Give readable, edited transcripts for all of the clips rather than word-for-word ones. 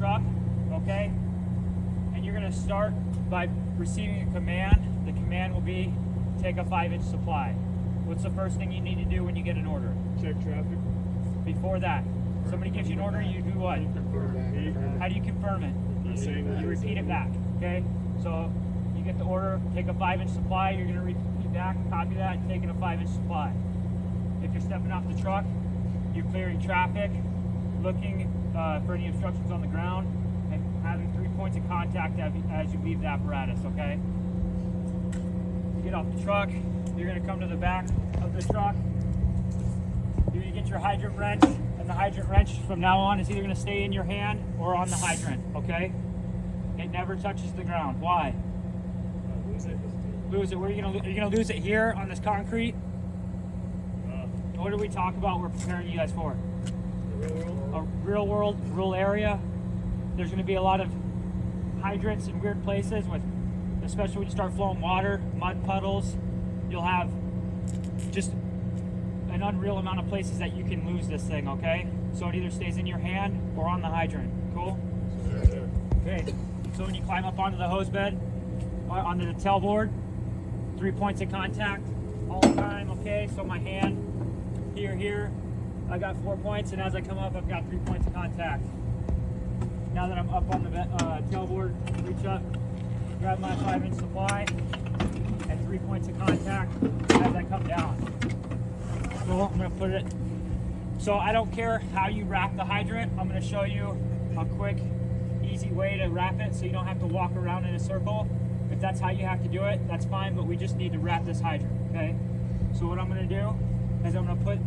truck, okay? And you're gonna start by receiving a command. The command will be, take a 5-inch supply. What's the first thing you need to do when you get an order? Check traffic. Before that, somebody gives you an order, you do what? How do you confirm it? You repeat it back, okay? So you get the order, take a 5-inch supply, you're gonna repeat back, copy that, taking a 5-inch supply. If you're stepping off the truck, you're clearing traffic, looking for any obstructions on the ground, and having 3 points of contact as you leave the apparatus, okay? You get off the truck, you're gonna come to the back of the truck, you're gonna get your hydrant wrench, and the hydrant wrench from now on is either gonna stay in your hand or on the hydrant, okay? It never touches the ground. Why? Lose it. Lose it. Where are you gonna lose it here on this concrete? What did we talk about we're preparing you guys for? A real world, rural area. There's gonna be a lot of hydrants in weird places with, especially when you start flowing water, mud puddles. You'll have just an unreal amount of places that you can lose this thing, okay? So it either stays in your hand or on the hydrant. Cool? Okay, so when you climb up onto the hose bed, onto the tailboard, 3 points of contact all the time, okay? So my hand, here, I got 4 points, and as I come up, I've got 3 points of contact. Now that I'm up on the tailboard, reach up, grab my 5-inch supply, and 3 points of contact as I come down. So I'm gonna put it, so I don't care how you wrap the hydrant, I'm gonna show you a quick, easy way to wrap it so you don't have to walk around in a circle. If that's how you have to do it, that's fine, but we just need to wrap this hydrant, okay? So what I'm gonna do is I'm gonna put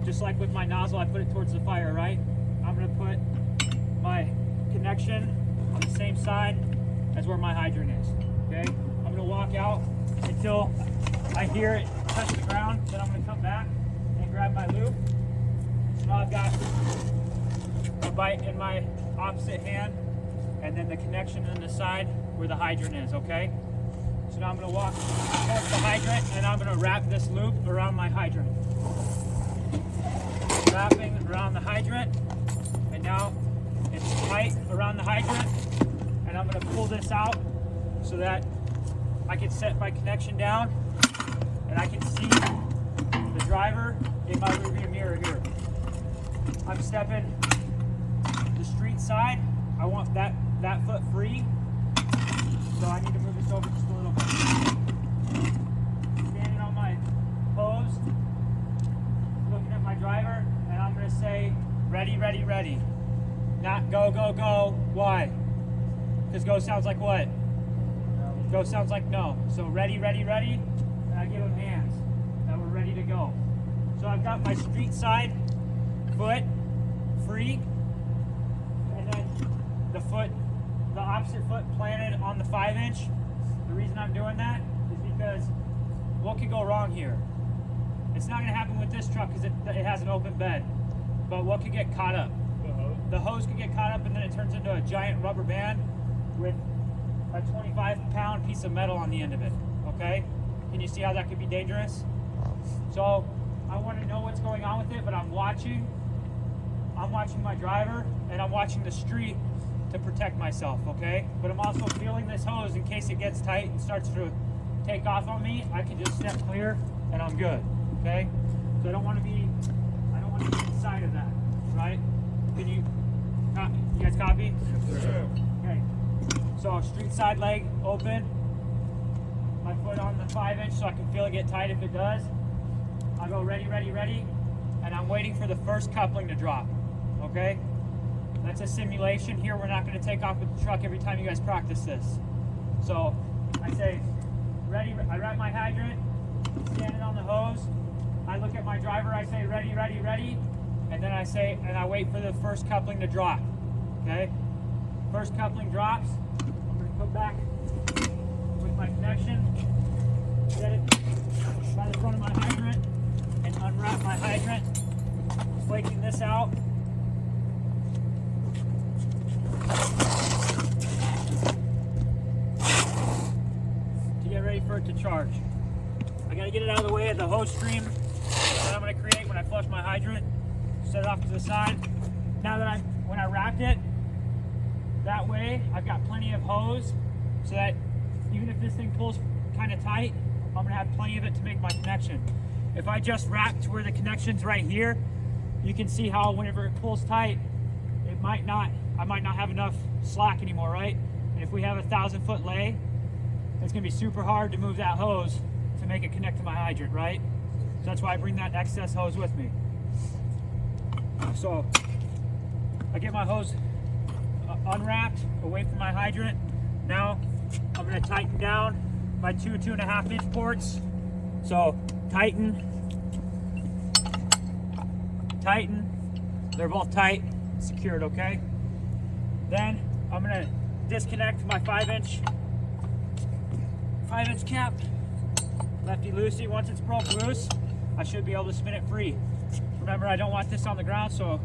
just like with my nozzle, I put it towards the fire, right? I'm gonna put my connection on the same side as where my hydrant is, okay? I'm gonna walk out until I hear it touch the ground, then I'm gonna come back and grab my loop. So now I've got a bite in my opposite hand, and then the connection on the side where the hydrant is, okay? So now I'm gonna walk towards the hydrant, and I'm gonna wrap this loop around my hydrant. Wrapping around the hydrant, and now it's tight around the hydrant, and I'm gonna pull this out so that I can set my connection down, and I can see the driver in my rearview mirror here. I'm stepping the street side. I want that foot free, so I need to move this over just a little bit. Standing on my hose, looking at my driver, and I'm gonna say, ready, ready, ready. Not go, go, go. Why? Because go sounds like what? Go sounds like no. So ready, ready, ready, and I give them hands that we're ready to go. So I've got my street side foot free, and then the opposite foot planted on the 5-inch. The reason I'm doing that is because what could go wrong here? It's not gonna happen with this truck because it has an open bed, but what could get caught up? The hose could get caught up, and then it turns into a giant rubber band with a 25-pound piece of metal on the end of it, okay? Can you see how that could be dangerous? So I want to know what's going on with it, but I'm watching my driver, and I'm watching the street to protect myself, okay? But I'm also feeling this hose in case it gets tight and starts to take off on me. I can just step clear, and I'm good, okay? So I don't want to be inside of that, right? Can you guys copy? Okay. So street side leg open, my foot on the 5-inch so I can feel it get tight if it does. I go ready, ready, ready, and I'm waiting for the first coupling to drop, okay? That's a simulation here. We're not gonna take off with the truck every time you guys practice this. So I say, ready, I wrap my hydrant, standing on the hose. I look at my driver, I say, ready, ready, ready. And then I wait for the first coupling to drop, okay? First coupling drops, I'm gonna come back with my connection, set it by the front of my hydrant, and unwrap my hydrant, flaking this out. To get ready for it to charge. I gotta get it out of the way of the hose stream that I'm gonna create when I flush my hydrant. Set it off to the side. Now that when I wrapped it, That way, I've got plenty of hose so that even if this thing pulls kind of tight, I'm gonna have plenty of it to make my connection. If I just wrap to where the connection's right here, you can see how whenever it pulls tight, I might not have enough slack anymore, right? And if we have a 1,000-foot lay, it's gonna be super hard to move that hose to make it connect to my hydrant, right? So that's why I bring that excess hose with me. So I get my hose unwrapped away from my hydrant. Now I'm gonna tighten down my 2.5 inch ports. So tighten, they're both tight, secured, okay? Then I'm gonna disconnect my 5 inch cap, lefty loosey. Once it's broke loose, I should be able to spin it free. Remember, I don't want this on the ground, so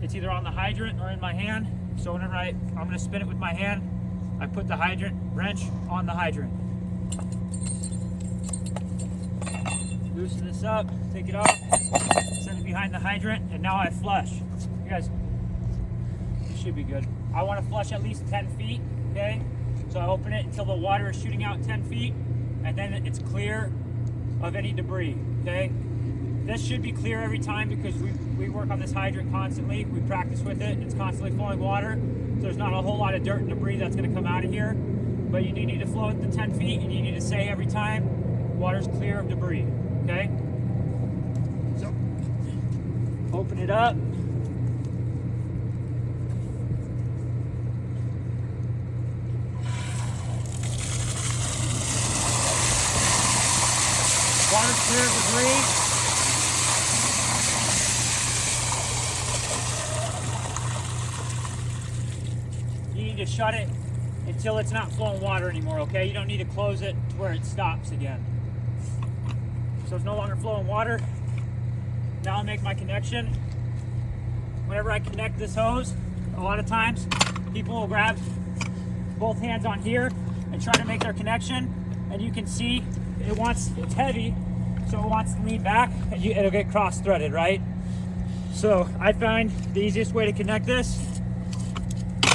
it's either on the hydrant or in my hand. So whenever I'm gonna spin it with my hand, I put the hydrant wrench on the hydrant. Loosen this up, take it off, send it behind the hydrant, and now I flush. You guys, it should be good. I want to flush at least 10 feet, okay? So I open it until the water is shooting out 10 feet, and then it's clear of any debris, okay? This should be clear every time because we work on this hydrant constantly. We practice with it. It's constantly flowing water. So there's not a whole lot of dirt and debris that's going to come out of here. But you do need to flow it the 10 feet, and you need to say every time, water's clear of debris, okay? So, open it up. Water's clear of debris. You need to shut it until it's not flowing water anymore, okay? You don't need to close it to where it stops again. So it's no longer flowing water. Now I'll make my connection. Whenever I connect this hose, a lot of times people will grab both hands on here and try to make their connection, and you can see it's heavy, so it wants to lean back and it'll get cross-threaded, right? So I find the easiest way to connect this,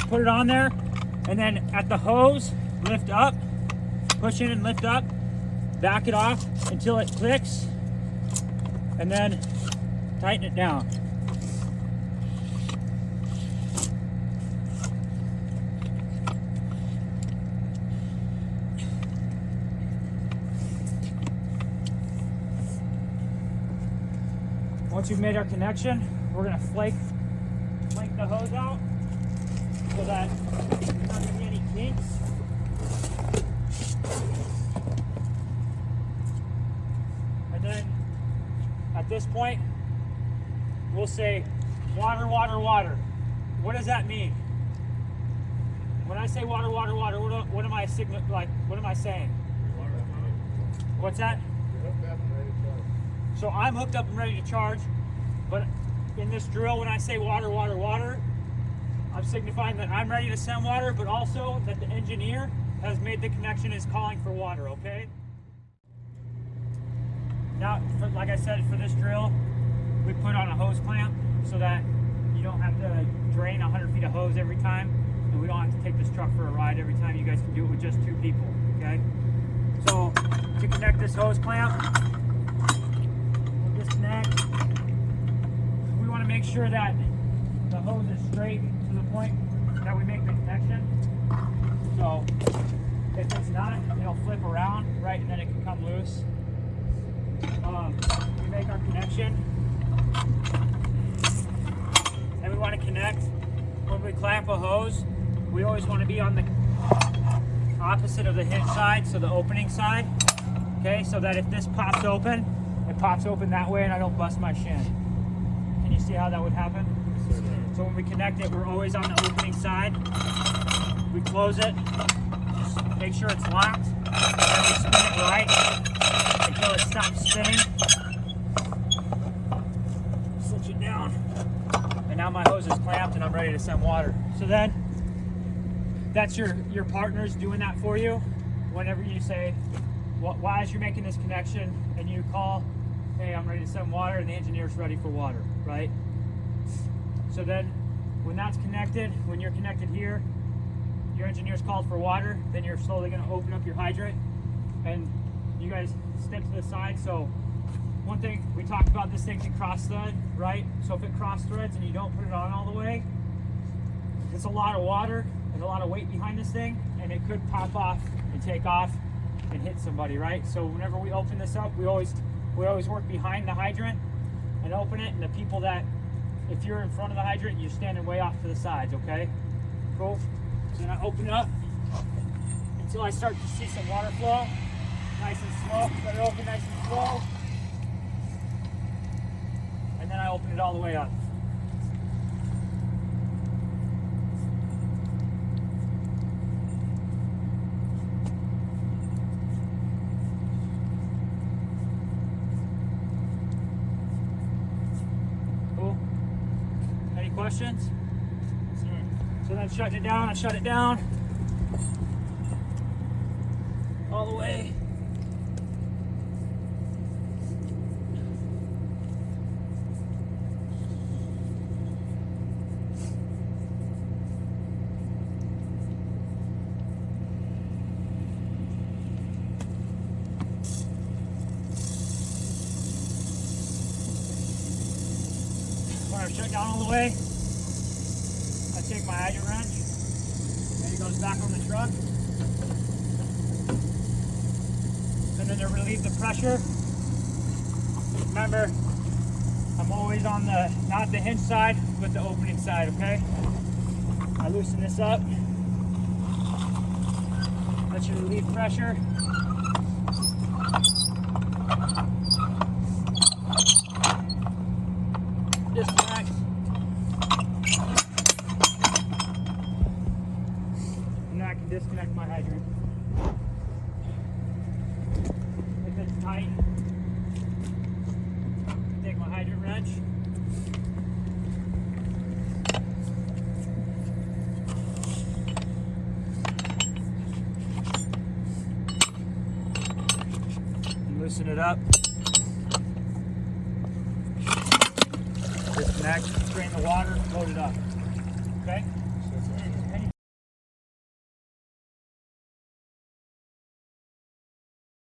put it on there, and then at the hose, lift up, push in and lift up, back it off until it clicks, and then tighten it down. Once we've made our connection, we're gonna flake the hose out so that there's not gonna be any kinks. And then at this point, we'll say water, water, water. What does that mean? When I say water, water, water, what am I saying? What's that? So I'm hooked up and ready to charge, but in this drill, when I say water, water, water, I'm signifying that I'm ready to send water, but also that the engineer has made the connection, is calling for water, okay? Now, like I said, for this drill, we put on a hose clamp so that you don't have to drain 100 feet of hose every time, and we don't have to take this truck for a ride every time. You guys can do it with just 2 people, okay? So, to connect this hose clamp, disconnect. We want to make sure that the hose is straight to the point that we make the connection. So if it's not, it'll flip around, right, and then it can come loose. We make our connection, and we want to connect. When we clamp a hose, we always want to be on the opposite of the hinge side, so the opening side, okay, so that if this pops open, it pops open that way and I don't bust my shin. Can you see how that would happen? So when we connect it, we're always on the opening side. We close it, just make sure it's locked, and then we spin it right until it stops spinning. Switch it down. And now my hose is clamped and I'm ready to send water. So then, that's your partner's doing that for you. Whenever you say, why is you making this connection, and you call, hey, I'm ready to send water, and the engineer's ready for water, right? So then when that's connected, when you're connected here, your engineer's called for water, then you're slowly going to open up your hydrant, and you guys stick to the side. So one thing we talked about, this thing can cross thread, right? So if it cross threads and you don't put it on all the way, it's a lot of water, there's a lot of weight behind this thing, and it could pop off and take off and hit somebody, right? So whenever we open this up, we always work behind the hydrant and open it, and the people that, if you're in front of the hydrant, you're standing way off to the sides, okay? Cool. So then I open it up until I start to see some water flow, nice and slow. Let it open nice and slow, and then I open it all the way up. Cool. Any questions? So then shutting it down, I shut it down all the way. When I shut down all the way, I take my hydrant wrench and it goes back on the truck. And then to relieve the pressure, remember, I'm always on the, not the hinge side, but the opening side, okay? I loosen this up, let you relieve pressure. Disconnect. And now I can disconnect my hydrant. If it's tight, take my hydrant wrench. And loosen it up. Disconnect, drain the water, load it up. Okay?